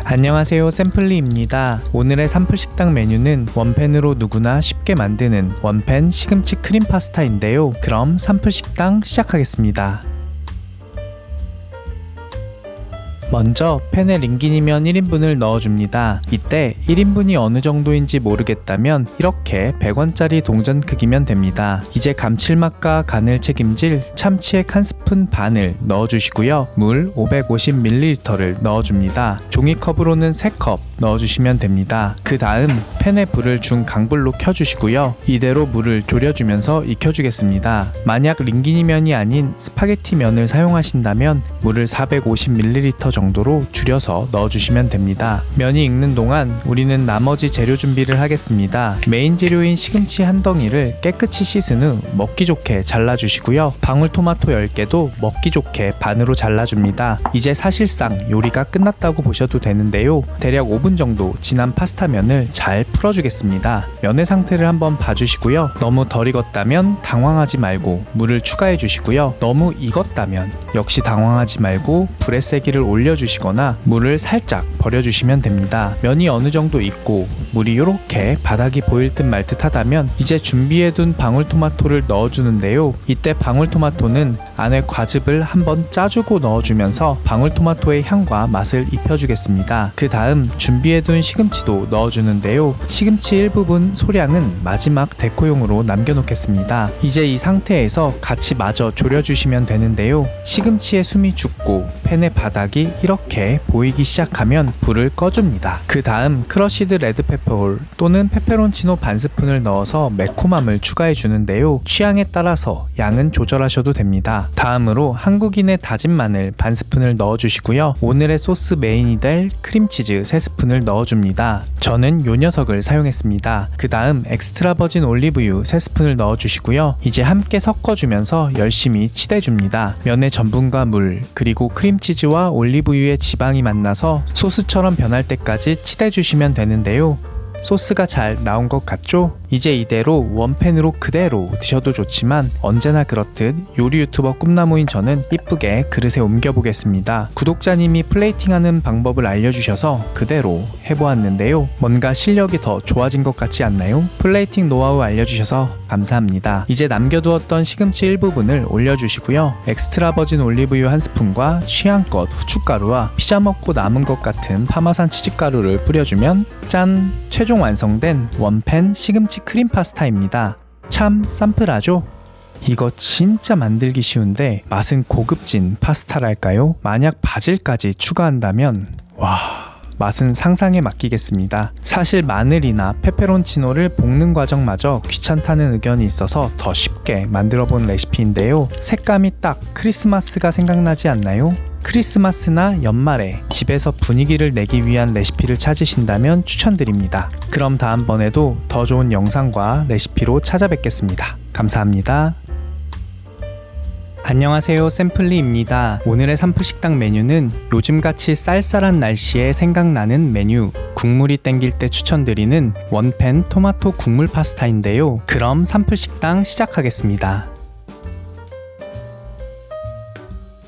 안녕하세요, 샘플리입니다. 오늘의 산풀식당 메뉴는 원팬으로 누구나 쉽게 만드는 원팬 시금치 크림 파스타인데요. 그럼 산풀식당 시작하겠습니다. 먼저 팬에 링기니면 1인분을 넣어줍니다. 이때 1인분이 어느 정도인지 모르겠다면 이렇게 100원짜리 동전 크기면 됩니다. 이제 감칠맛과 간을 책임질 참치액 1스푼 반을 넣어주시고요. 물 550ml를 넣어줍니다. 종이컵으로는 3컵 넣어주시면 됩니다. 그 다음 팬에 불을 중강불로 켜주시고요. 이대로 물을 졸여주면서 익혀주겠습니다. 만약 링기니면이 아닌 스파게티 면을 사용하신다면 물을 450ml 정도로 줄여서 넣어주시면 됩니다. 면이 익는 동안 우리는 나머지 재료 준비를 하겠습니다. 메인 재료인 시금치 한 덩이를 깨끗이 씻은 후 먹기 좋게 잘라주시고요. 방울토마토 10개도 먹기 좋게 반으로 잘라줍니다. 이제 사실상 요리가 끝났다고 보셔도 되는데요. 대략 5분 정도 지난 파스타 면을 잘 풀어주겠습니다. 면의 상태를 한번 봐주시고요. 너무 덜 익었다면 당황하지 말고 물을 추가해 주시고요. 너무 익었다면 역시 당황하지 말고 불의 세기를 올려주시거나 물을 살짝 버려주시면 됩니다. 면이 어느 정도 익고 물이 이렇게 바닥이 보일 듯 말 듯 하다면 이제 준비해둔 방울토마토를 넣어주는데요. 이때 방울토마토는 안에 과즙을 한번 짜주고 넣어주면서 방울토마토의 향과 맛을 입혀주겠습니다. 그 다음 준비해둔 시금치도 넣어주는데요. 시금치 일부분 소량은 마지막 데코용으로 남겨놓겠습니다. 이제 이 상태에서 같이 마저 졸여주시면 되는데요. 시금치의 숨이 죽고 팬의 바닥이 이렇게 보이기 시작하면 불을 꺼줍니다. 그 다음 크러쉬드 레드페퍼홀 또는 페페론치노 반 스푼을 넣어서 매콤함을 추가해 주는데요. 취향에 따라서 양은 조절하셔도 됩니다. 다음으로 한국인의 다진 마늘 반 스푼을 넣어주시고요. 오늘의 소스 메인이 될 크림치즈 3스푼을 넣어줍니다. 저는 요 녀석을 사용했습니다. 그 다음 엑스트라 버진 올리브유 3스푼을 넣어주시고요. 이제 함께 섞어주면서 열심히 치대줍니다. 면의 전분과 물 그리고 크림치즈와 올리브유의 지방이 만나서 소스처럼 변할 때까지 치대주시면 되는데요. 소스가 잘 나온 것 같죠? 이제 이대로 원팬으로 그대로 드셔도 좋지만 언제나 그렇듯 요리 유튜버 꿈나무인 저는 이쁘게 그릇에 옮겨보겠습니다. 구독자님이 플레이팅하는 방법을 알려주셔서 그대로 해보았는데요. 뭔가 실력이 더 좋아진 것 같지 않나요? 플레이팅 노하우 알려주셔서 감사합니다. 이제 남겨두었던 시금치 일부분을 올려주시고요. 엑스트라 버진 올리브유 1스푼과 취향껏 후춧가루와 피자 먹고 남은 것 같은 파마산 치즈가루를 뿌려주면 짠! 최종 완성된 원팬 시금치 크림 파스타입니다. 참 쌈플하죠? 이거 진짜 만들기 쉬운데 맛은 고급진 파스타랄까요? 만약 바질까지 추가한다면 맛은 상상에 맡기겠습니다. 사실 마늘이나 페페론치노를 볶는 과정마저 귀찮다는 의견이 있어서 더 쉽게 만들어본 레시피인데요. 색감이 딱 크리스마스가 생각나지 않나요? 크리스마스나 연말에 집에서 분위기를 내기 위한 레시피를 찾으신다면 추천드립니다. 그럼 다음번에도 더 좋은 영상과 레시피로 찾아뵙겠습니다. 감사합니다. 안녕하세요, 샘플리입니다. 오늘의 산풀식당 메뉴는 요즘같이 쌀쌀한 날씨에 생각나는 메뉴 국물이 땡길 때 추천드리는 원팬 토마토 국물 파스타인데요. 그럼 산풀식당 시작하겠습니다.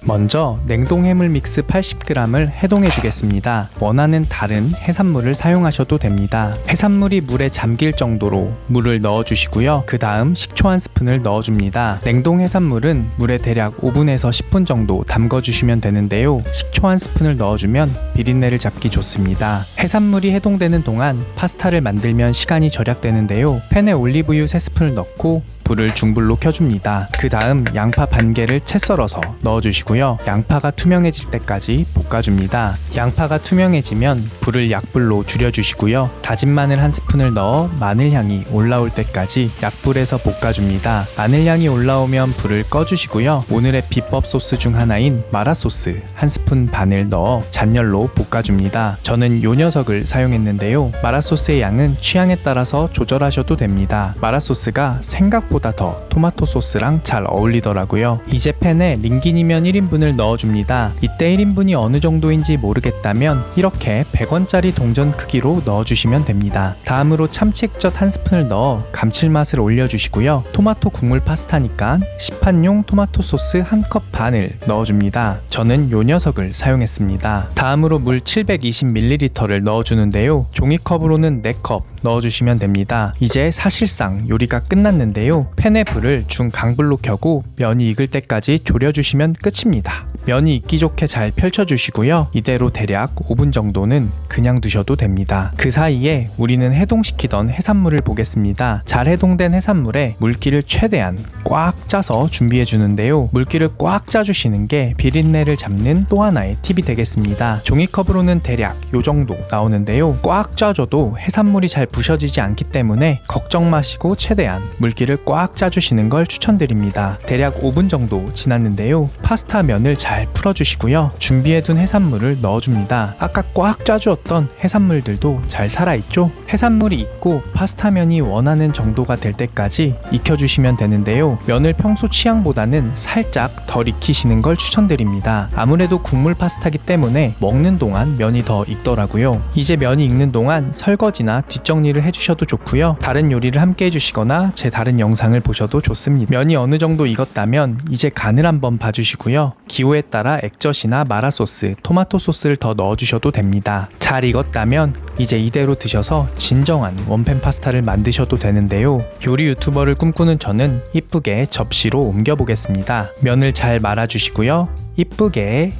먼저 냉동 해물 믹스 80g을 해동해 주겠습니다. 원하는 다른 해산물을 사용하셔도 됩니다. 해산물이 물에 잠길 정도로 물을 넣어 주시고요. 그 다음 식초 1스푼을 넣어 줍니다. 냉동 해산물은 물에 대략 5분에서 10분 정도 담궈 주시면 되는데요. 식초 1스푼을 넣어 주면 비린내를 잡기 좋습니다. 해산물이 해동되는 동안 파스타를 만들면 시간이 절약되는데요. 팬에 올리브유 3스푼을 넣고 불을 중불로 켜줍니다. 그 다음 양파 반 개를 채 썰어서 넣어주시고요. 양파가 투명해질 때까지 볶아줍니다. 양파가 투명해지면 불을 약불로 줄여주시고요. 다진 마늘 1스푼을 넣어 마늘향이 올라올 때까지 약불에서 볶아줍니다. 마늘향이 올라오면 불을 꺼주시고요. 오늘의 비법 소스 중 하나인 마라소스 1스푼 반을 넣어 잔열로 볶아줍니다. 저는 요 녀석을 사용했는데요. 마라소스의 양은 취향에 따라서 조절하셔도 됩니다. 마라소스가 생각보다 소스보다 더 토마토 소스랑 잘 어울리더라고요. 이제 팬에 링기니면 1인분을 넣어줍니다. 이때 1인분이 어느 정도인지 모르겠다면 이렇게 100원짜리 동전 크기로 넣어주시면 됩니다. 다음으로 참치 액젓 한 스푼을 넣어 감칠맛을 올려주시고요. 토마토 국물 파스타니까 시판용 토마토 소스 한 컵 반을 넣어줍니다. 저는 요 녀석을 사용했습니다. 다음으로 물 720ml를 넣어주는데요. 종이컵으로는 4컵 넣어주시면 됩니다. 이제 사실상 요리가 끝났는데요. 팬의 불을 중강불로 켜고 면이 익을 때까지 졸여주시면 끝입니다. 면이 익기 좋게 잘 펼쳐주시고요. 이대로 대략 5분 정도는 그냥 두셔도 됩니다. 그 사이에 우리는 해동시키던 해산물을 보겠습니다. 잘 해동된 해산물에 물기를 최대한 꽉 짜서 준비해 주는데요. 물기를 꽉 짜주시는 게 비린내를 잡는 또 하나의 팁이 되겠습니다. 종이컵으로는 대략 요 정도 나오는데요. 꽉 짜줘도 해산물이 잘 부셔지지 않기 때문에 걱정 마시고 최대한 물기를 꽉 짜주시는 걸 추천드립니다. 대략 5분 정도 지났는데요. 파스타 면을 잘 풀어주시고요. 준비해둔 해산물을 넣어줍니다. 아까 꽉 짜주었던 해산물들도 잘 살아있죠? 해산물이 익고 파스타면이 원하는 정도가 될 때까지 익혀주시면 되는데요. 면을 평소 취향보다는 살짝 덜 익히시는 걸 추천드립니다. 아무래도 국물 파스타기 때문에 먹는 동안 면이 더 익더라고요. 이제 면이 익는 동안 설거지나 뒷정리를 해주셔도 좋고요. 다른 요리를 함께 해주시거나 제 다른 영상을 보셔도 좋습니다. 면이 어느 정도 익었다면 이제 간을 한번 봐주시고요. 기호에 따라 액젓이나 마라소스, 토마토 소스를 더 넣어주셔도 됩니다. 잘 익었다면 이제 이대로 드셔서 진정한 원팬 파스타를 만드셔도 되는데요. 요리 유튜버를 꿈꾸는 저는 이쁘게 접시로 옮겨보겠습니다. 면을 잘 말아주시고요. 이쁘게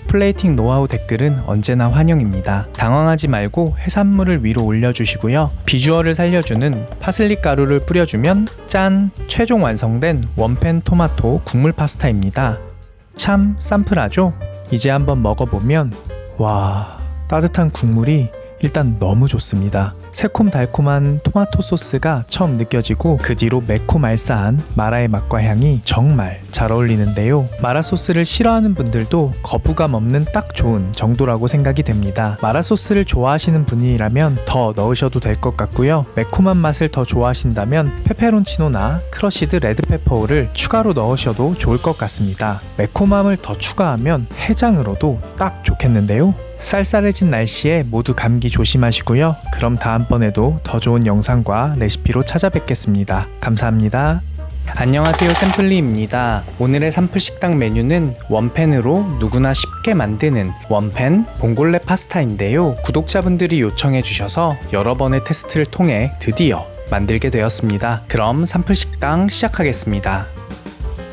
플레이팅 노하우 댓글은 언제나 환영입니다. 당황하지 말고 해산물을 위로 올려주시고요. 비주얼을 살려주는 파슬리 가루를 뿌려주면 짠! 최종 완성된 원팬 토마토 국물 파스타입니다. 참 쌈플하죠? 이제 한번 먹어보면 와, 따뜻한 국물이 일단 너무 좋습니다. 새콤달콤한 토마토 소스가 처음 느껴지고 그 뒤로 매콤 알싸한 마라의 맛과 향이 정말 잘 어울리는데요. 마라 소스를 싫어하는 분들도 거부감 없는 딱 좋은 정도라고 생각이 됩니다. 마라 소스를 좋아하시는 분이라면 더 넣으셔도 될 것 같고요. 매콤한 맛을 더 좋아하신다면 페페론치노나 크러쉬드 레드페퍼를 추가로 넣으셔도 좋을 것 같습니다. 매콤함을 더 추가하면 해장으로도 딱 좋겠는데요. 쌀쌀해진 날씨에 모두 감기 조심하시고요. 그럼 다음번에도 더 좋은 영상과 레시피로 찾아뵙겠습니다. 감사합니다. 안녕하세요, 샘플리입니다. 오늘의 산풀식당 메뉴는 원팬으로 누구나 쉽게 만드는 원팬 봉골레 파스타인데요. 구독자분들이 요청해 주셔서 여러 번의 테스트를 통해 드디어 만들게 되었습니다. 그럼 산풀식당 시작하겠습니다.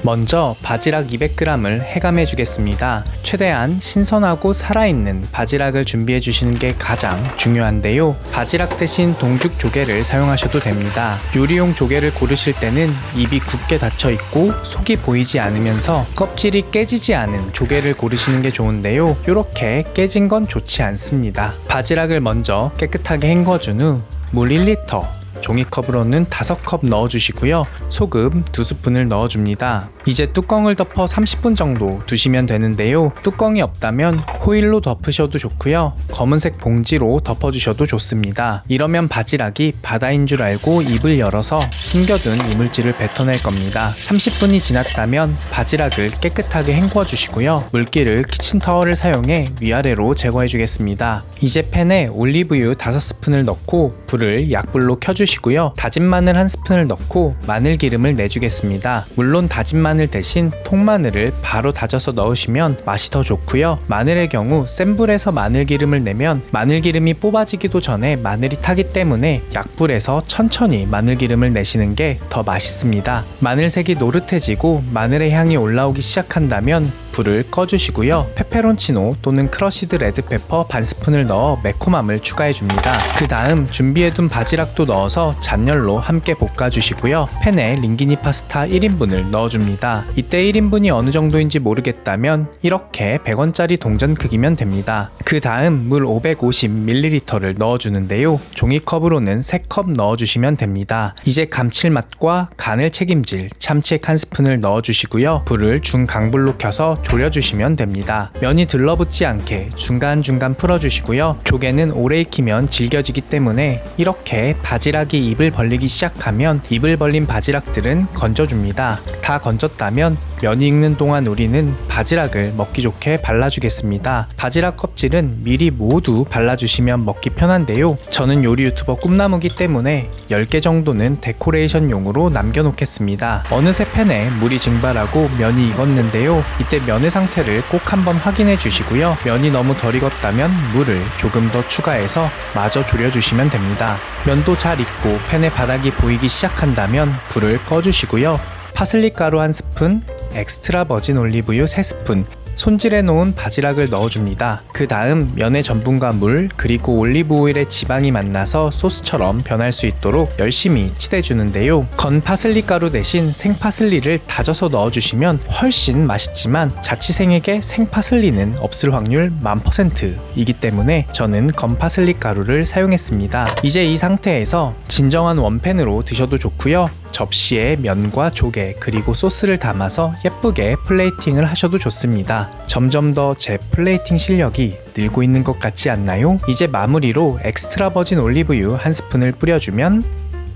먼저 바지락 200g을 해감해 주겠습니다. 최대한 신선하고 살아있는 바지락을 준비해 주시는 게 가장 중요한데요. 바지락 대신 동죽 조개를 사용하셔도 됩니다. 요리용 조개를 고르실 때는 입이 굳게 닫혀 있고 속이 보이지 않으면서 껍질이 깨지지 않은 조개를 고르시는 게 좋은데요. 이렇게 깨진 건 좋지 않습니다. 바지락을 먼저 깨끗하게 헹궈준 후 물 1리터, 종이컵으로는 5컵 넣어주시고요. 소금 2스푼을 넣어줍니다. 이제 뚜껑을 덮어 30분 정도 두시면 되는데요. 뚜껑이 없다면 호일로 덮으셔도 좋고요. 검은색 봉지로 덮어주셔도 좋습니다. 이러면 바지락이 바다인 줄 알고 입을 열어서 숨겨둔 이물질을 뱉어낼 겁니다. 30분이 지났다면 바지락을 깨끗하게 헹궈주시고요. 물기를 키친타월을 사용해 위아래로 제거해주겠습니다. 이제 팬에 올리브유 5스푼을 넣고 불을 약불로 켜주시고요. 다진 마늘 1스푼을 넣고 마늘기름을 내주겠습니다. 물론 다진 마늘 대신 통마늘을 바로 다져서 넣으시면 맛이 더 좋고요. 마늘의 경우 센 불에서 마늘기름을 내면 마늘기름이 뽑아지기도 전에 마늘이 타기 때문에 약불에서 천천히 마늘기름을 내시는 게 더 맛있습니다. 마늘색이 노릇해지고 마늘의 향이 올라오기 시작한다면 불을 꺼주시고요. 페페론치노 또는 크러쉬드 레드페퍼 반 스푼을 넣어 매콤함을 추가해줍니다. 그 다음 준비해둔 바지락도 넣어서 잔열로 함께 볶아주시고요. 팬에 링기니 파스타 1인분을 넣어줍니다. 됩니다. 이때 1인분이 어느 정도인지 모르겠다면 이렇게 100원짜리 동전 크기면 됩니다. 그 다음 물 550ml를 넣어주는데요. 종이컵으로는 3컵 넣어주시면 됩니다. 이제 감칠맛과 간을 책임질 참치액 1스푼을 넣어주시고요. 불을 중강불로 켜서 졸여주시면 됩니다. 면이 들러붙지 않게 중간중간 풀어주시고요. 조개는 오래 익히면 질겨지기 때문에 이렇게 바지락이 입을 벌리기 시작하면 입을 벌린 바지락들은 건져줍니다. 다 건졌다면 면이 익는 동안 우리는 바지락을 먹기 좋게 발라주겠습니다. 바지락 껍질은 미리 모두 발라주시면 먹기 편한데요. 저는 요리 유튜버 꿈나무기 때문에 10개 정도는 데코레이션용으로 남겨놓겠습니다. 어느새 팬에 물이 증발하고 면이 익었는데요. 이때 면의 상태를 꼭 한번 확인해 주시고요. 면이 너무 덜 익었다면 물을 조금 더 추가해서 마저 졸여주시면 됩니다. 면도 잘 익고 팬의 바닥이 보이기 시작한다면 불을 꺼주시고요. 파슬리 가루 1스푼, 엑스트라 버진 올리브유 3스푼, 손질해 놓은 바지락을 넣어줍니다. 그 다음 면의 전분과 물 그리고 올리브 오일의 지방이 만나서 소스처럼 변할 수 있도록 열심히 치대주는데요. 건 파슬리 가루 대신 생파슬리를 다져서 넣어주시면 훨씬 맛있지만 자취생에게 생파슬리는 없을 확률 1000%이기 때문에 저는 건 파슬리 가루를 사용했습니다. 이제 이 상태에서 진정한 원팬으로 드셔도 좋고요. 접시에 면과 조개 그리고 소스를 담아서 예쁘게 플레이팅을 하셔도 좋습니다. 점점 더 제 플레이팅 실력이 늘고 있는 것 같지 않나요? 이제 마무리로 엑스트라 버진 올리브유 1스푼을 뿌려주면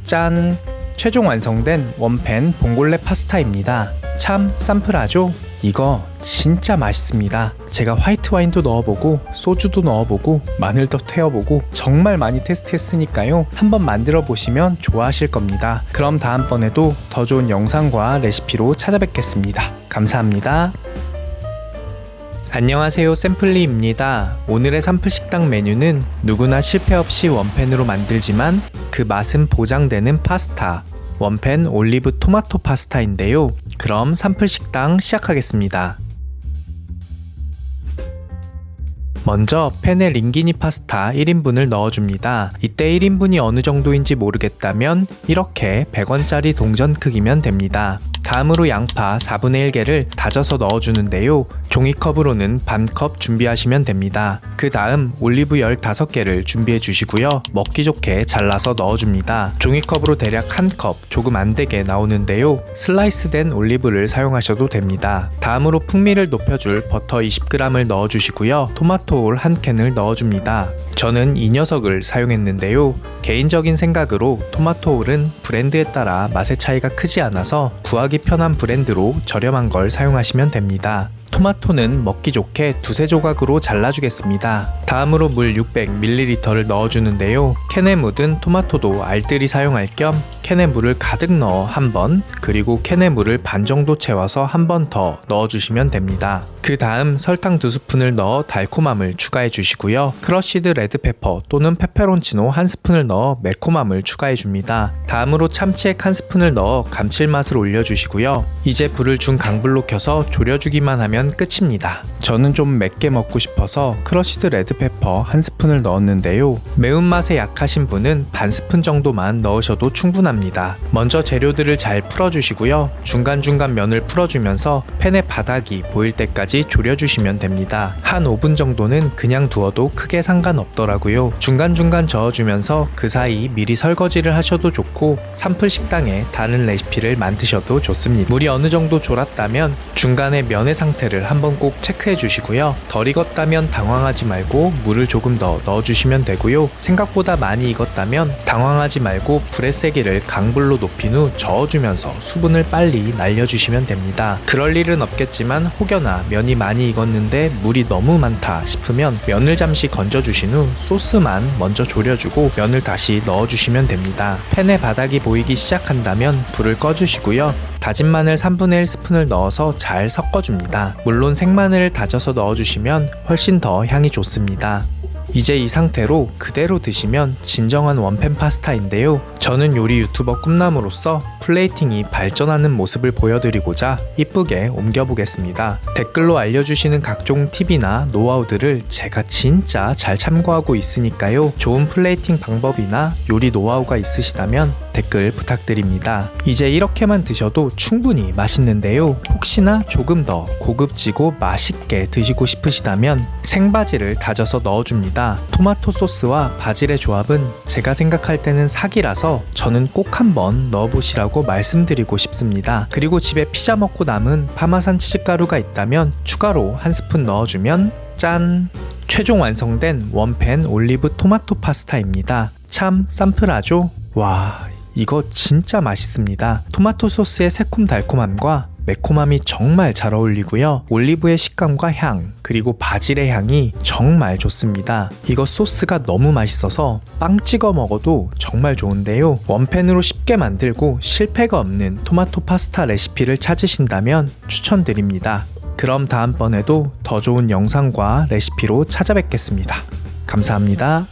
짠! 최종 완성된 원팬 봉골레 파스타입니다. 참 쌈플하죠? 이거 진짜 맛있습니다. 제가 화이트 와인도 넣어보고 소주도 넣어보고 마늘도 태워보고 정말 많이 테스트했으니까요. 한번 만들어 보시면 좋아하실 겁니다. 그럼 다음번에도 더 좋은 영상과 레시피로 찾아뵙겠습니다. 감사합니다. 안녕하세요, 샘플리입니다. 오늘의 삼플식당 메뉴는 누구나 실패 없이 원팬으로 만들지만 그 맛은 보장되는 파스타, 원팬 올리브 토마토 파스타인데요. 그럼 삼플식당 시작하겠습니다. 먼저 팬에 링기니 파스타 1인분을 넣어줍니다. 이때 1인분이 어느 정도인지 모르겠다면 이렇게 100원짜리 동전 크기면 됩니다. 다음으로 양파 4분의 1개를 다져서 넣어주는데요. 종이컵으로는 반컵 준비하시면 됩니다. 그 다음 올리브 15개를 준비해 주시고요. 먹기 좋게 잘라서 넣어줍니다. 종이컵으로 대략 1컵, 조금 안되게 나오는데요. 슬라이스된 올리브를 사용하셔도 됩니다. 다음으로 풍미를 높여줄 버터 20g을 넣어주시고요. 토마토 홀 1캔을 넣어줍니다. 저는 이 녀석을 사용했는데요. 개인적인 생각으로 토마토 홀은 브랜드에 따라 맛의 차이가 크지 않아서 구하기 편한 브랜드로 저렴한 걸 사용하시면 됩니다. 토마토는 먹기 좋게 두세 조각으로 잘라주겠습니다. 다음으로 물 600ml를 넣어주는데요. 캔에 묻은 토마토도 알뜰히 사용할 겸 캔에 물을 가득 넣어 한 번, 그리고 캔에 물을 반 정도 채워서 한 번 더 넣어주시면 됩니다. 그 다음 설탕 2스푼을 넣어 달콤함을 추가해 주시고요. 크러쉬드 레드페퍼 또는 페페론치노 1스푼을 넣어 매콤함을 추가해 줍니다. 다음으로 참치액 1스푼을 넣어 감칠맛을 올려주시고요. 이제 불을 중강불로 켜서 졸여주기만 하면 끝입니다. 저는 좀 맵게 먹고 싶어서 크러쉬드 레드페퍼 1스푼을 넣었는데요. 매운맛에 약하신 분은 반 스푼 정도만 넣으셔도 충분합니다. 먼저 재료들을 잘 풀어주시고요. 중간중간 면을 풀어주면서 팬의 바닥이 보일 때까지 졸여주시면 됩니다. 한 5분 정도는 그냥 두어도 크게 상관없더라고요. 중간중간 저어주면서 그 사이 미리 설거지를 하셔도 좋고 삼플식당에 다른 레시피를 만드셔도 좋습니다. 물이 어느 정도 졸았다면 중간에 면의 상태를 한번 꼭 체크해 주시고요. 덜 익었다면 당황하지 말고 물을 조금 더 넣어주시면 되고요. 생각보다 많이 익었다면 당황하지 말고 불의 세기를 강불로 높인 후 저어주면서 수분을 빨리 날려주시면 됩니다. 그럴 일은 없겠지만 혹여나 면이 많이 익었는데 물이 너무 많다 싶으면 면을 잠시 건져주신 후 소스만 먼저 졸여주고 면을 다시 넣어주시면 됩니다. 팬의 바닥이 보이기 시작한다면 불을 꺼주시고요. 다진 마늘 3분의 1스푼을 넣어서 잘 섞어줍니다. 물론 생마늘을 다져서 넣어주시면 훨씬 더 향이 좋습니다. 이제 이 상태로 그대로 드시면 진정한 원팬 파스타인데요. 저는 요리 유튜버 꿈나무로서 플레이팅이 발전하는 모습을 보여드리고자 이쁘게 옮겨보겠습니다. 댓글로 알려주시는 각종 팁이나 노하우들을 제가 진짜 잘 참고하고 있으니까요. 좋은 플레이팅 방법이나 요리 노하우가 있으시다면 댓글 부탁드립니다. 이제 이렇게만 드셔도 충분히 맛있는데요. 혹시나 조금 더 고급지고 맛있게 드시고 싶으시다면 생바질을 다져서 넣어줍니다. 토마토 소스와 바질의 조합은 제가 생각할 때는 사기라서 저는 꼭 한번 넣어보시라고 말씀드리고 싶습니다. 그리고 집에 피자 먹고 남은 파마산 치즈가루가 있다면 추가로 한 스푼 넣어주면 짠! 최종 완성된 원팬 올리브 토마토 파스타입니다. 참 쌈플하죠? 와, 이거 진짜 맛있습니다. 토마토 소스의 새콤달콤함과 매콤함이 정말 잘 어울리고요. 올리브의 식감과 향, 그리고 바질의 향이 정말 좋습니다. 이거 소스가 너무 맛있어서 빵 찍어 먹어도 정말 좋은데요. 원팬으로 쉽게 만들고 실패가 없는 토마토 파스타 레시피를 찾으신다면 추천드립니다. 그럼 다음번에도 더 좋은 영상과 레시피로 찾아뵙겠습니다. 감사합니다.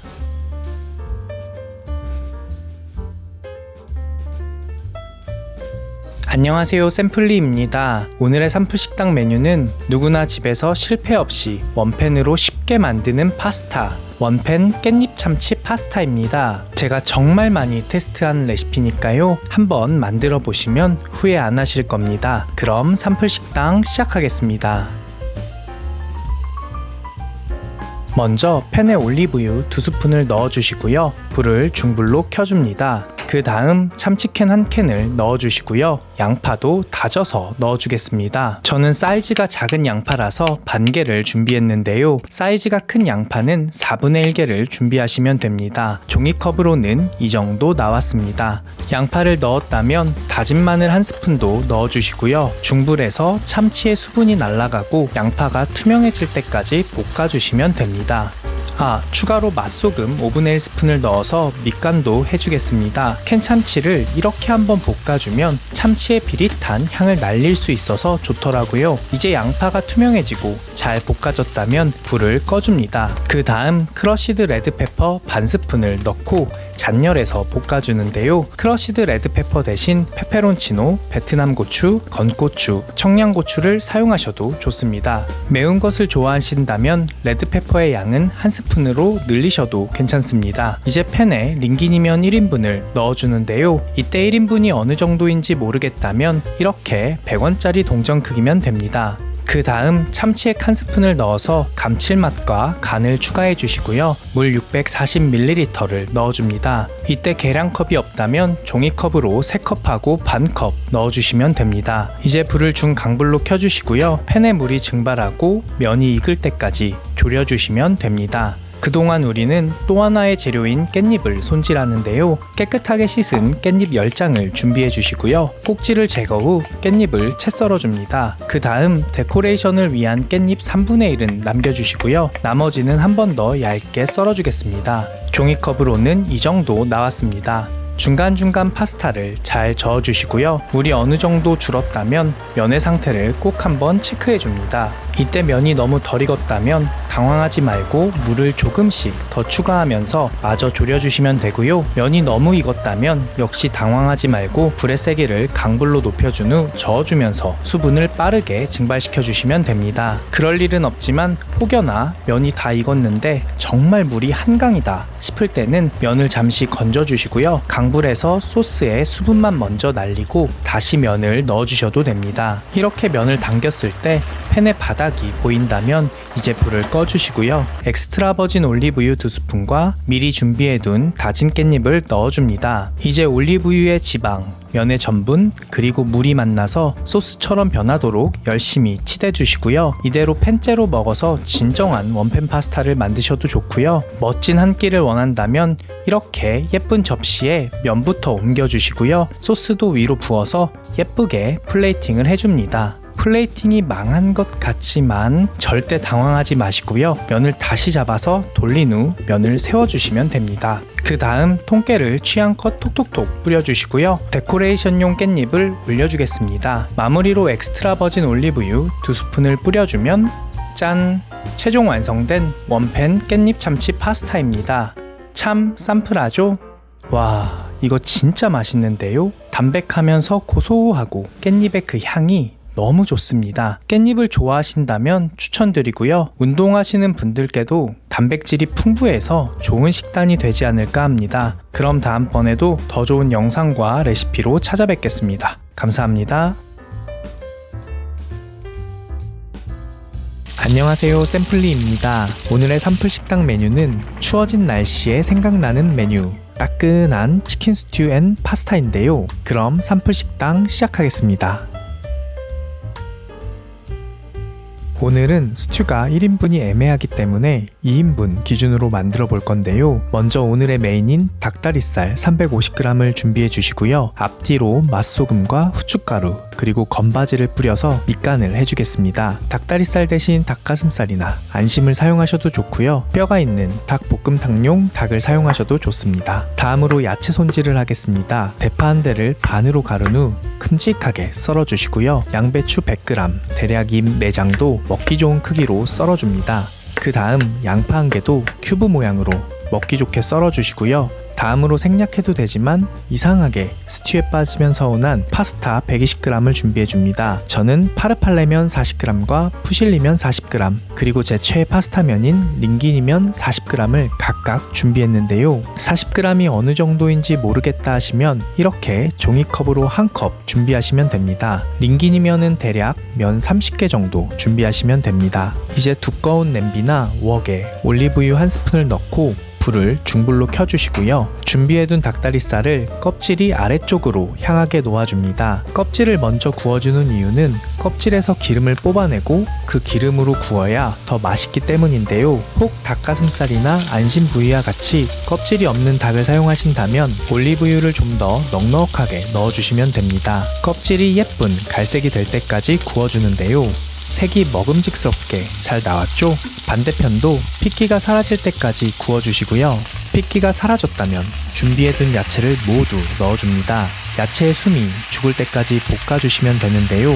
안녕하세요, 샘플리입니다. 오늘의 산푸식당 메뉴는 누구나 집에서 실패 없이 원팬으로 쉽게 만드는 파스타, 원팬 깻잎 참치 파스타입니다. 제가 정말 많이 테스트한 레시피니까요. 한번 만들어 보시면 후회 안 하실 겁니다. 그럼 산풀식당 시작하겠습니다. 먼저 팬에 올리브유 2스푼을 넣어주시고요. 불을 중불로 켜줍니다. 그 다음 참치캔 1캔을 넣어주시고요. 양파도 다져서 넣어주겠습니다. 저는 사이즈가 작은 양파라서 반 개를 준비했는데요. 사이즈가 큰 양파는 4분의 1개를 준비하시면 됩니다. 종이컵으로는 이 정도 나왔습니다. 양파를 넣었다면 다진 마늘 1스푼도 넣어주시고요. 중불에서 참치의 수분이 날아가고 양파가 투명해질 때까지 볶아주시면 됩니다. 추가로 맛소금 5분의 1스푼을 넣어서 밑간도 해주겠습니다. 캔 참치를 이렇게 한번 볶아주면 참치의 비릿한 향을 날릴 수 있어서 좋더라고요. 이제 양파가 투명해지고 잘 볶아졌다면 불을 꺼줍니다. 그 다음 크러쉬드 레드페퍼 반 스푼을 넣고 잔열에서 볶아주는데요. 크러쉬드 레드페퍼 대신 페페론치노, 베트남 고추, 건고추, 청양고추를 사용하셔도 좋습니다. 매운 것을 좋아하신다면 레드페퍼의 양은 한 스푼으로 늘리셔도 괜찮습니다. 이제 팬에 링기니면 1인분을 넣어주는데요. 이때 1인분이 어느 정도인지 모르겠다면 이렇게 100원짜리 동전 크기면 됩니다. 그 다음 참치액 1스푼을 넣어서 감칠맛과 간을 추가해 주시고요. 물 640ml를 넣어줍니다. 이때 계량컵이 없다면 종이컵으로 3컵하고 반컵 넣어주시면 됩니다. 이제 불을 중강불로 켜주시고요. 팬에 물이 증발하고 면이 익을 때까지 졸여주시면 됩니다. 그동안 우리는 또 하나의 재료인 깻잎을 손질하는데요. 깨끗하게 씻은 깻잎 10장을 준비해 주시고요. 꼭지를 제거 후 깻잎을 채 썰어 줍니다. 그 다음 데코레이션을 위한 깻잎 3분의 1은 남겨주시고요. 나머지는 한 번 더 얇게 썰어 주겠습니다. 종이컵으로는 이 정도 나왔습니다. 중간중간 파스타를 잘 저어주시고요. 물이 어느 정도 줄었다면 면의 상태를 꼭 한번 체크해 줍니다. 이때 면이 너무 덜 익었다면 당황하지 말고 물을 조금씩 더 추가하면서 마저 졸여주시면 되고요. 면이 너무 익었다면 역시 당황하지 말고 불의 세기를 강불로 높여준 후 저어주면서 수분을 빠르게 증발시켜 주시면 됩니다. 그럴 일은 없지만 혹여나 면이 다 익었는데 정말 물이 한강이다 싶을 때는 면을 잠시 건져주시고요. 강불에서 소스에 수분만 먼저 날리고 다시 면을 넣어주셔도 됩니다. 이렇게 면을 당겼을 때 팬의 바닥이 보인다면 이제 불을 꺼주시고요. 엑스트라 버진 올리브유 2스푼과 미리 준비해둔 다진 깻잎을 넣어줍니다. 이제 올리브유의 지방, 면의 전분, 그리고 물이 만나서 소스처럼 변하도록 열심히 치대주시고요. 이대로 팬째로 먹어서 진정한 원팬 파스타를 만드셔도 좋고요. 멋진 한 끼를 원한다면 이렇게 예쁜 접시에 면부터 옮겨주시고요. 소스도 위로 부어서 예쁘게 플레이팅을 해줍니다. 플레이팅이 망한 것 같지만 절대 당황하지 마시고요. 면을 다시 잡아서 돌린 후 면을 세워주시면 됩니다. 그 다음 통깨를 취향껏 톡톡톡 뿌려주시고요. 데코레이션용 깻잎을 올려주겠습니다. 마무리로 엑스트라 버진 올리브유 2스푼을 뿌려주면 짠! 최종 완성된 원팬 깻잎 참치 파스타입니다. 참 쌈플하죠? 와, 이거 진짜 맛있는데요? 담백하면서 고소하고 깻잎의 그 향이 너무 좋습니다. 깻잎을 좋아하신다면 추천드리고요. 운동하시는 분들께도 단백질이 풍부해서 좋은 식단이 되지 않을까 합니다. 그럼 다음번에도 더 좋은 영상과 레시피로 찾아뵙겠습니다. 감사합니다. 안녕하세요, 샘플리입니다. 오늘의 산풀식당 메뉴는 추워진 날씨에 생각나는 메뉴, 따끈한 치킨 스튜 앤 파스타인데요. 그럼 산풀식당 시작하겠습니다. 오늘은 스튜가 1인분이 애매하기 때문에 2인분 기준으로 만들어 볼 건데요. 먼저 오늘의 메인인 닭다리살 350g을 준비해 주시고요. 앞뒤로 맛소금과 후춧가루 그리고 건바지를 뿌려서 밑간을 해주겠습니다. 닭다리살 대신 닭가슴살이나 안심을 사용하셔도 좋고요. 뼈가 있는 닭볶음탕용 닭을 사용하셔도 좋습니다. 다음으로 야채 손질을 하겠습니다. 대파 한 대를 반으로 가른 후 큼직하게 썰어주시고요. 양배추 100g, 대략임 내장도 먹기 좋은 크기로 썰어줍니다. 그 다음 양파 한 개도 큐브 모양으로 먹기 좋게 썰어주시고요. 다음으로 생략해도 되지만 이상하게 스튜에 빠지면 서운한 파스타 120g을 준비해줍니다. 저는 파르팔레면 40g과 푸실리면 40g 그리고 제 최애 파스타면인 링기니면 40g을 각각 준비했는데요. 40g이 어느 정도인지 모르겠다 하시면 이렇게 종이컵으로 한 컵 준비하시면 됩니다. 링기니면은 대략 면 30개 정도 준비하시면 됩니다. 이제 두꺼운 냄비나 웍에 올리브유 한 스푼을 넣고 불을 중불로 켜주시고요. 준비해둔 닭다리살을 껍질이 아래쪽으로 향하게 놓아줍니다. 껍질을 먼저 구워주는 이유는 껍질에서 기름을 뽑아내고 그 기름으로 구워야 더 맛있기 때문인데요. 혹 닭가슴살이나 안심 부위와 같이 껍질이 없는 닭을 사용하신다면 올리브유를 좀 더 넉넉하게 넣어주시면 됩니다. 껍질이 예쁜 갈색이 될 때까지 구워주는데요. 색이 먹음직스럽게 잘 나왔죠? 반대편도 핏기가 사라질 때까지 구워주시고요. 핏기가 사라졌다면 준비해둔 야채를 모두 넣어줍니다. 야채의 숨이 죽을 때까지 볶아주시면 되는데요.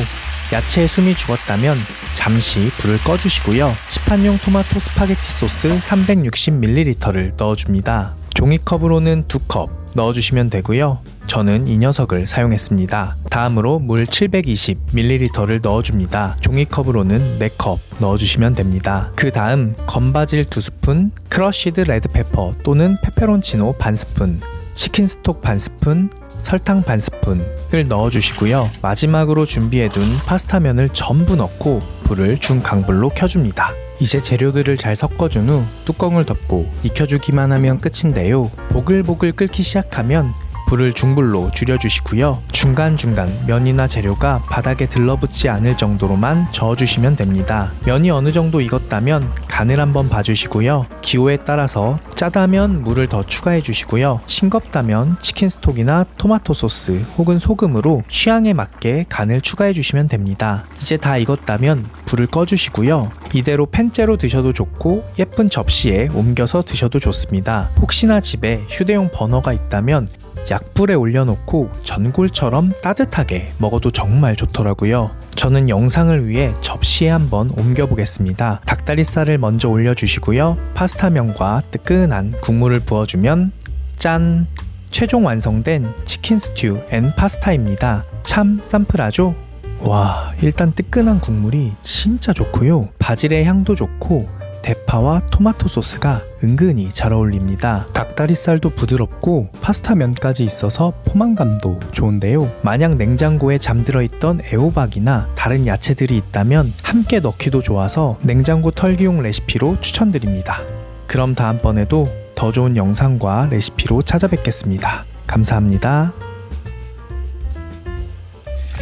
야채의 숨이 죽었다면 잠시 불을 꺼주시고요. 시판용 토마토 스파게티 소스 360ml를 넣어줍니다. 종이컵으로는 2컵 넣어주시면 되고요. 저는 이 녀석을 사용했습니다. 다음으로 물 720ml를 넣어줍니다. 종이컵으로는 4컵 넣어주시면 됩니다. 그 다음 건바질 2스푼, 크러쉬드 레드페퍼 또는 페페론치노 반스푼, 치킨 스톡 반스푼, 설탕 반스푼을 넣어주시고요. 마지막으로 준비해둔 파스타면을 전부 넣고 불을 중강불로 켜줍니다. 이제 재료들을 잘 섞어준 후 뚜껑을 덮고 익혀주기만 하면 끝인데요. 보글보글 끓기 시작하면 불을 중불로 줄여주시고요. 중간중간 면이나 재료가 바닥에 들러붙지 않을 정도로만 저어주시면 됩니다. 면이 어느 정도 익었다면 간을 한번 봐주시고요. 기호에 따라서 짜다면 물을 더 추가해 주시고요. 싱겁다면 치킨 스톡이나 토마토 소스 혹은 소금으로 취향에 맞게 간을 추가해 주시면 됩니다. 이제 다 익었다면 불을 꺼주시고요. 이대로 팬째로 드셔도 좋고 예쁜 접시에 옮겨서 드셔도 좋습니다. 혹시나 집에 휴대용 버너가 있다면 약불에 올려놓고 전골처럼 따뜻하게 먹어도 정말 좋더라고요. 저는 영상을 위해 접시에 한번 옮겨보겠습니다. 닭다리살을 먼저 올려주시고요. 파스타면과 뜨끈한 국물을 부어주면 짠! 최종 완성된 치킨 스튜 앤 파스타입니다. 참 쌈플하죠? 와, 일단 뜨끈한 국물이 진짜 좋고요. 바질의 향도 좋고 대파와 토마토 소스가 은근히 잘 어울립니다. 닭다리살도 부드럽고 파스타면까지 있어서 포만감도 좋은데요. 만약 냉장고에 잠들어 있던 애호박이나 다른 야채들이 있다면 함께 넣기도 좋아서 냉장고 털기용 레시피로 추천드립니다. 그럼 다음번에도 더 좋은 영상과 레시피로 찾아뵙겠습니다. 감사합니다.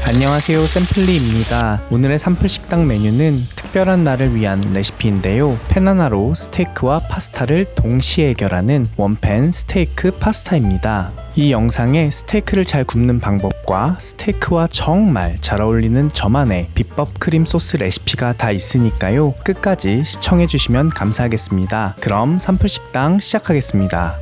안녕하세요, 샘플리입니다. 오늘의 산풀식당 메뉴는 특별한 날을 위한 레시피인데요. 팬 하나로 스테이크와 파스타를 동시에 해결하는 원팬 스테이크 파스타입니다. 이 영상에 스테이크를 잘 굽는 방법과 스테이크와 정말 잘 어울리는 저만의 비법 크림 소스 레시피가 다 있으니까요. 끝까지 시청해주시면 감사하겠습니다. 그럼 산풀식당 시작하겠습니다.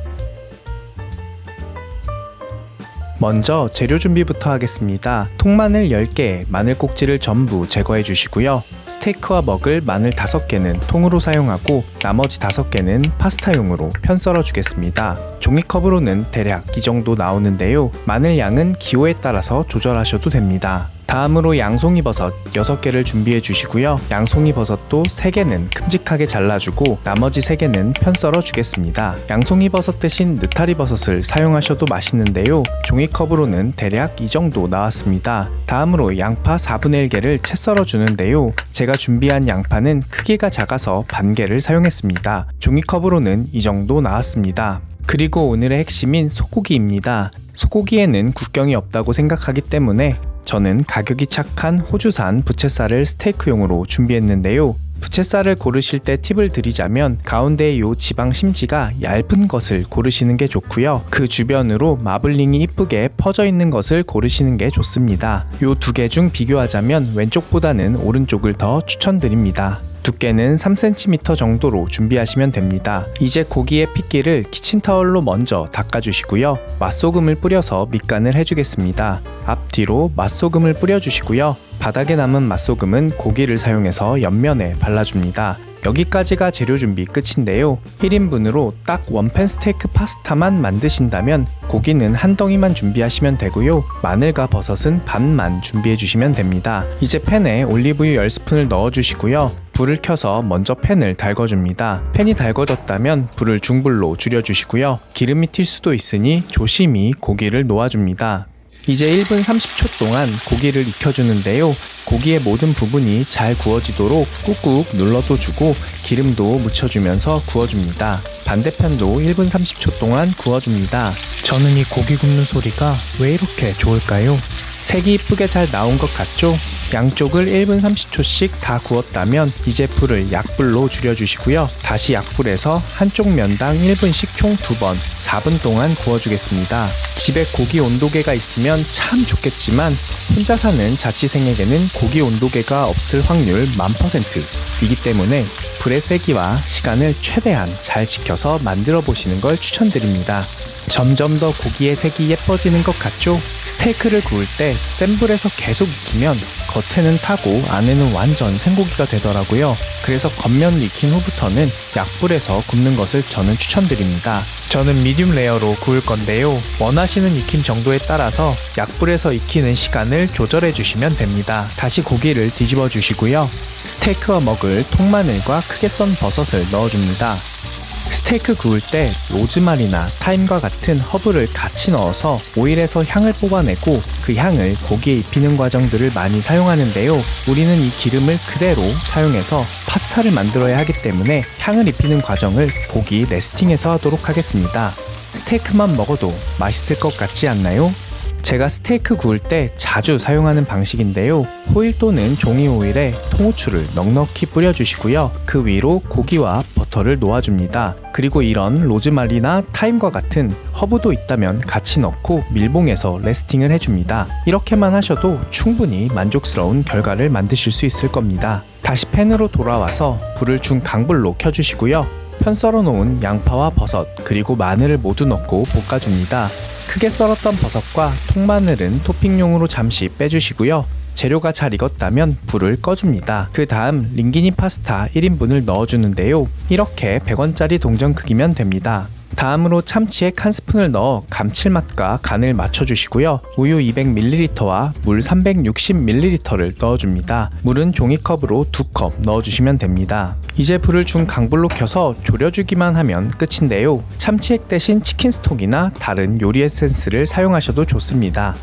먼저 재료 준비부터 하겠습니다. 통마늘 10개, 마늘 꼭지를 전부 제거해 주시고요. 스테이크와 먹을 마늘 5개는 통으로 사용하고 나머지 5개는 파스타용으로 편 썰어 주겠습니다. 종이컵으로는 대략 이 정도 나오는데요. 마늘 양은 기호에 따라서 조절하셔도 됩니다. 다음으로 양송이버섯 6개를 준비해 주시고요. 양송이버섯도 3개는 큼직하게 잘라주고 나머지 3개는 편 썰어 주겠습니다. 양송이버섯 대신 느타리버섯을 사용하셔도 맛있는데요. 종이컵으로는 대략 이 정도 나왔습니다. 다음으로 양파 4분의 1개를 채 썰어 주는데요. 제가 준비한 양파는 크기가 작아서 반 개를 사용했습니다. 종이컵으로는 이 정도 나왔습니다. 그리고 오늘의 핵심인 소고기입니다. 소고기에는 국경이 없다고 생각하기 때문에 저는 가격이 착한 호주산 부채살을 스테이크용으로 준비했는데요. 부채살을 고르실 때 팁을 드리자면 가운데의 요 지방 심지가 얇은 것을 고르시는 게 좋고요. 그 주변으로 마블링이 이쁘게 퍼져 있는 것을 고르시는 게 좋습니다. 요 두 개 중 비교하자면 왼쪽보다는 오른쪽을 더 추천드립니다. 두께는 3cm 정도로 준비하시면 됩니다. 이제 고기의 핏기를 키친타월로 먼저 닦아주시고요. 맛소금을 뿌려서 밑간을 해주겠습니다. 앞뒤로 맛소금을 뿌려주시고요. 바닥에 남은 맛소금은 고기를 사용해서 옆면에 발라줍니다. 여기까지가 재료 준비 끝인데요. 1인분으로 딱 원팬 스테이크 파스타만 만드신다면 고기는 한 덩이만 준비하시면 되고요. 마늘과 버섯은 반만 준비해 주시면 됩니다. 이제 팬에 올리브유 10스푼을 넣어 주시고요. 불을 켜서 먼저 팬을 달궈줍니다. 팬이 달궈졌다면 불을 중불로 줄여주시고요. 기름이 튈 수도 있으니 조심히 고기를 놓아줍니다. 이제 1분 30초 동안 고기를 익혀주는데요. 고기의 모든 부분이 잘 구워지도록 꾹꾹 눌러도 주고 기름도 묻혀주면서 구워줍니다. 반대편도 1분 30초 동안 구워줍니다. 저는 이 고기 굽는 소리가 왜 이렇게 좋을까요? 색이 이쁘게 잘 나온 것 같죠? 양쪽을 1분 30초씩 다 구웠다면 이제 불을 약불로 줄여주시고요. 다시 약불에서 한쪽 면당 1분씩 총 2번 4분 동안 구워주겠습니다. 집에 고기 온도계가 있으면 참 좋겠지만 혼자 사는 자취생에게는 고기 온도계가 없을 확률 1000%이기 때문에 불의 세기와 시간을 최대한 잘 지켜서 만들어 보시는 걸 추천드립니다. 점점 더 고기의 색이 예뻐지는 것 같죠? 스테이크를 구울 때 센 불에서 계속 익히면 겉에는 타고 안에는 완전 생고기가 되더라고요. 그래서 겉면을 익힌 후부터는 약불에서 굽는 것을 저는 추천드립니다. 저는 미디움 레어로 구울 건데요. 원하시는 익힘 정도에 따라서 약불에서 익히는 시간을 조절해 주시면 됩니다. 다시 고기를 뒤집어 주시고요. 스테이크와 먹을 통마늘과 크게 썬 버섯을 넣어줍니다. 스테이크 구울 때 로즈마리나 타임과 같은 허브를 같이 넣어서 오일에서 향을 뽑아내고 그 향을 고기에 입히는 과정들을 많이 사용하는데요. 우리는 이 기름을 그대로 사용해서 파스타를 만들어야 하기 때문에 향을 입히는 과정을 고기 레스팅에서 하도록 하겠습니다. 스테이크만 먹어도 맛있을 것 같지 않나요? 제가 스테이크 구울 때 자주 사용하는 방식인데요. 호일 또는 종이 오일에 통후추를 넉넉히 뿌려주시고요. 그 위로 고기와 버터를 놓아줍니다. 그리고 이런 로즈마리나 타임과 같은 허브도 있다면 같이 넣고 밀봉해서 레스팅을 해줍니다. 이렇게만 하셔도 충분히 만족스러운 결과를 만드실 수 있을 겁니다. 다시 팬으로 돌아와서 불을 중강불로 켜주시고요. 편 썰어 놓은 양파와 버섯 그리고 마늘을 모두 넣고 볶아줍니다. 크게 썰었던 버섯과 통마늘은 토핑용으로 잠시 빼주시고요. 재료가 잘 익었다면 불을 꺼줍니다. 그 다음 링기니 파스타 1인분을 넣어주는데요. 이렇게 100원짜리 동전 크기면 됩니다. 다음으로 참치액 1스푼을 넣어 감칠맛과 간을 맞춰주시고요. 우유 200ml와 물 360ml를 넣어줍니다. 물은 종이컵으로 2컵 넣어주시면 됩니다. 이제 불을 중강불로 켜서 졸여주기만 하면 끝인데요. 참치액 대신 치킨 스톡이나 다른 요리 에센스를 사용하셔도 좋습니다.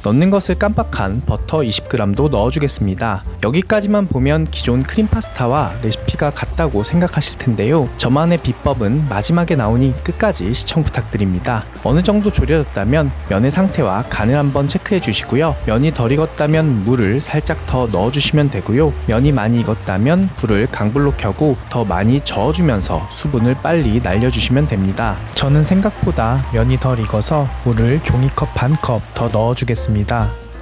넣는 것을 깜빡한 버터 20g도 넣어주겠습니다. 여기까지만 보면 기존 크림 파스타와 레시피가 같다고 생각하실 텐데요. 저만의 비법은 마지막에 나오니 끝까지 시청 부탁드립니다. 어느 정도 졸여졌다면 면의 상태와 간을 한번 체크해 주시고요. 면이 덜 익었다면 물을 살짝 더 넣어주시면 되고요. 면이 많이 익었다면 불을 강불로 켜고 더 많이 저어주면서 수분을 빨리 날려주시면 됩니다. 저는 생각보다 면이 덜 익어서 물을 종이컵 반컵 더 넣어주겠습니다.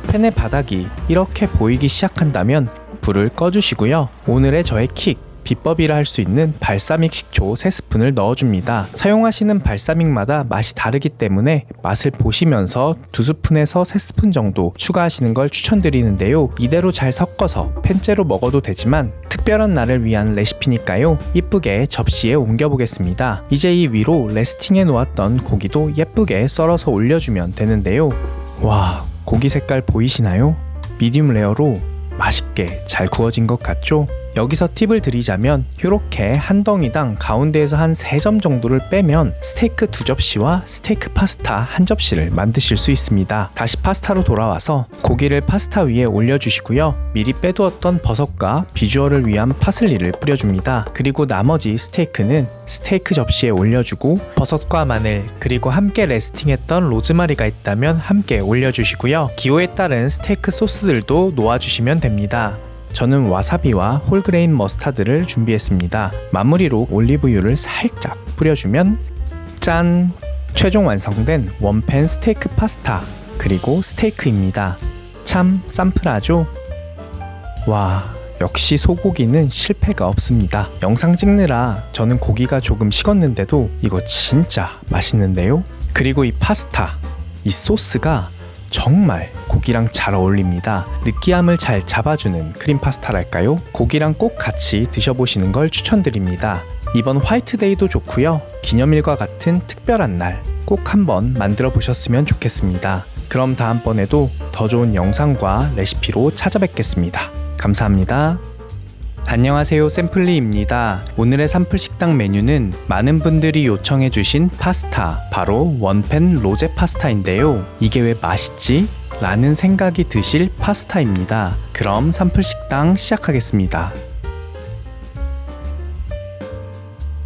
팬의 바닥이 이렇게 보이기 시작한다면 불을 꺼주시고요. 오늘의 저의 킥, 비법이라 할 수 있는 발사믹 식초 3스푼을 넣어줍니다. 사용하시는 발사믹마다 맛이 다르기 때문에 맛을 보시면서 2스푼에서 3스푼 정도 추가하시는 걸 추천드리는데요. 이대로 잘 섞어서 팬째로 먹어도 되지만 특별한 날을 위한 레시피니까요. 이쁘게 접시에 옮겨보겠습니다. 이제 이 위로 레스팅해 놓았던 고기도 예쁘게 썰어서 올려주면 되는데요. 와, 고기 색깔 보이시나요? 미디움 레어로 맛있게 잘 구워진 것 같죠? 여기서 팁을 드리자면 이렇게 한 덩이당 가운데에서 한 3점 정도를 빼면 스테이크 2접시와 스테이크 파스타 1접시를 만드실 수 있습니다. 다시 파스타로 돌아와서 고기를 파스타 위에 올려주시고요. 미리 빼두었던 버섯과 비주얼을 위한 파슬리를 뿌려줍니다. 그리고 나머지 스테이크는 스테이크 접시에 올려주고 버섯과 마늘 그리고 함께 레스팅했던 로즈마리가 있다면 함께 올려주시고요. 기호에 따른 스테이크 소스들도 놓아주시면 됩니다. 저는 와사비와 홀그레인 머스타드를 준비했습니다. 마무리로 올리브유를 살짝 뿌려주면 짠! 최종 완성된 원팬 스테이크 파스타 그리고 스테이크입니다. 참 쌈플하죠? 와, 역시 소고기는 실패가 없습니다. 영상 찍느라 저는 고기가 조금 식었는데도 이거 진짜 맛있는데요? 그리고 이 파스타, 이 소스가 정말 고기랑 잘 어울립니다. 느끼함을 잘 잡아주는 크림 파스타랄까요? 고기랑 꼭 같이 드셔보시는 걸 추천드립니다. 이번 화이트데이도 좋고요. 기념일과 같은 특별한 날 꼭 한번 만들어 보셨으면 좋겠습니다. 그럼 다음번에도 더 좋은 영상과 레시피로 찾아뵙겠습니다. 감사합니다. 안녕하세요, 샘플리입니다. 오늘의 산풀 식당 메뉴는 많은 분들이 요청해주신 파스타, 바로 원팬 로제 파스타인데요. 이게 왜 맛있지? 라는 생각이 드실 파스타입니다. 그럼 산풀 식당 시작하겠습니다.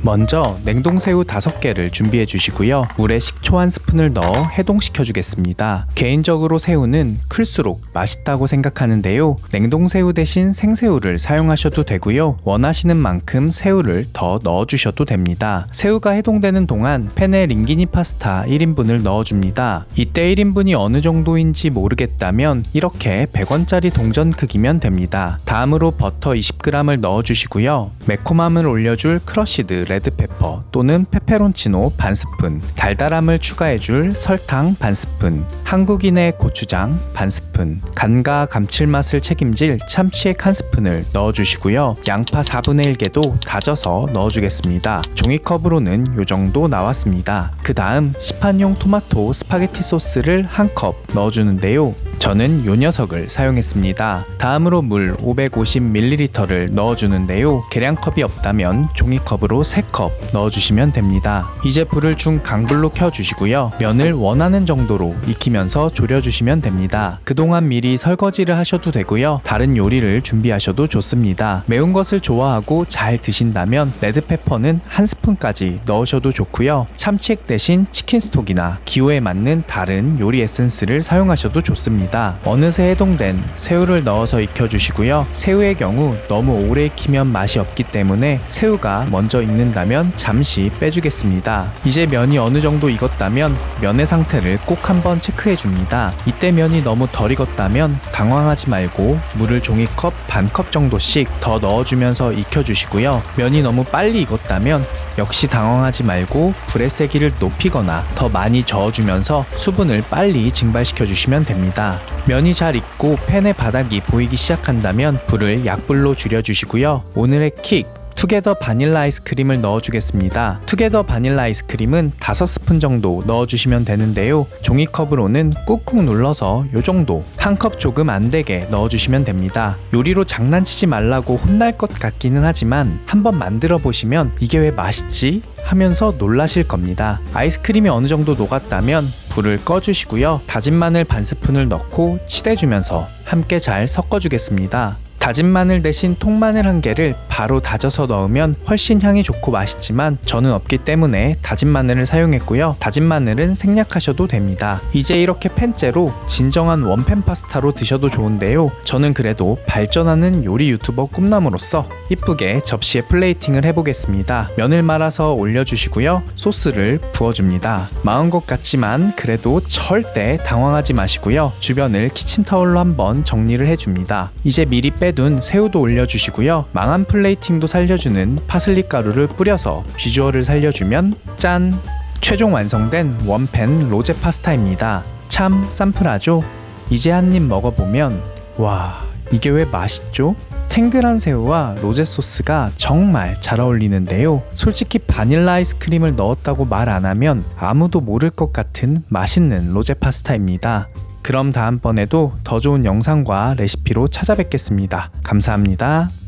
먼저 냉동새우 5개를 준비해 주시고요. 물에 식초 1스푼을 넣어 해동시켜 주겠습니다. 개인적으로 새우는 클수록 맛있다고 생각하는데요. 냉동새우 대신 생새우를 사용하셔도 되고요. 원하시는 만큼 새우를 더 넣어 주셔도 됩니다. 새우가 해동되는 동안 팬에 링기니 파스타 1인분을 넣어 줍니다. 이때 1인분이 어느 정도인지 모르겠다면 이렇게 100원짜리 동전 크기면 됩니다. 다음으로 버터 20g을 넣어 주시고요. 매콤함을 올려줄 크러쉬드 레드페퍼 또는 페페론치노 반스푼, 달달함을 추가해줄 설탕 반스푼, 한국인의 고추장 반스푼, 간과 감칠맛을 책임질 참치액 1스푼을 넣어주시고요. 양파 4분의 1개도 다져서 넣어주겠습니다. 종이컵으로는 요정도 나왔습니다. 그 다음 시판용 토마토 스파게티 소스를 1컵 넣어주는데요. 저는 요 녀석을 사용했습니다. 다음으로 물 550ml를 넣어주는데요. 계량컵이 없다면 종이컵으로 3컵 넣어주시면 됩니다. 이제 불을 중강불로 켜주시고요. 면을 원하는 정도로 익히면서 졸여주시면 됩니다. 그동안 미리 설거지를 하셔도 되고요. 다른 요리를 준비하셔도 좋습니다. 매운 것을 좋아하고 잘 드신다면 레드페퍼는 1스푼까지 넣으셔도 좋고요. 참치액 대신 치킨 스톡이나 기호에 맞는 다른 요리 에센스를 사용하셔도 좋습니다. 어느새 해동된 새우를 넣어서 익혀주시고요. 새우의 경우 너무 오래 익히면 맛이 없기 때문에 새우가 먼저 익는다면 잠시 빼주겠습니다. 이제 면이 어느 정도 익었다면 면의 상태를 꼭 한번 체크해줍니다. 이때 면이 너무 덜 익었다면 당황하지 말고 물을 종이컵 반컵 정도씩 더 넣어주면서 익혀주시고요. 면이 너무 빨리 익었다면 역시 당황하지 말고 불의 세기를 높이거나 더 많이 저어주면서 수분을 빨리 증발시켜 주시면 됩니다. 면이 잘 익고 팬의 바닥이 보이기 시작한다면 불을 약불로 줄여주시고요. 오늘의 킥! 투게더 바닐라 아이스크림을 넣어주겠습니다. 투게더 바닐라 아이스크림은 5스푼 정도 넣어주시면 되는데요. 종이컵으로는 꾹꾹 눌러서 요정도, 한 컵 조금 안되게 넣어주시면 됩니다. 요리로 장난치지 말라고 혼날 것 같기는 하지만 한번 만들어 보시면 이게 왜 맛있지? 하면서 놀라실 겁니다. 아이스크림이 어느 정도 녹았다면 불을 꺼주시고요. 다진 마늘 반스푼을 넣고 치대주면서 함께 잘 섞어주겠습니다. 다진 마늘 대신 통마늘 1개를 바로 다져서 넣으면 훨씬 향이 좋고 맛있지만 저는 없기 때문에 다진 마늘을 사용했고요. 다진 마늘은 생략하셔도 됩니다. 이제 이렇게 팬째로 진정한 원팬 파스타로 드셔도 좋은데요. 저는 그래도 발전하는 요리 유튜버 꿈나무로서 이쁘게 접시에 플레이팅을 해보겠습니다. 면을 말아서 올려주시고요. 소스를 부어줍니다. 마음 것 같지만 그래도 절대 당황하지 마시고요. 주변을 키친타올로 한번 정리를 해줍니다. 이제 미리 빼둔 새우도 올려주시고요. 망한 플레이팅도 살려주는 파슬리 가루를 뿌려서 비주얼을 살려주면 짠! 최종 완성된 원팬 로제 파스타입니다. 참 쌈플하죠? 이제 한 입 먹어보면 와, 이게 왜 맛있죠? 탱글한 새우와 로제 소스가 정말 잘 어울리는데요. 솔직히 바닐라 아이스크림을 넣었다고 말 안 하면 아무도 모를 것 같은 맛있는 로제 파스타입니다. 그럼 다음번에도 더 좋은 영상과 레시피로 찾아뵙겠습니다. 감사합니다.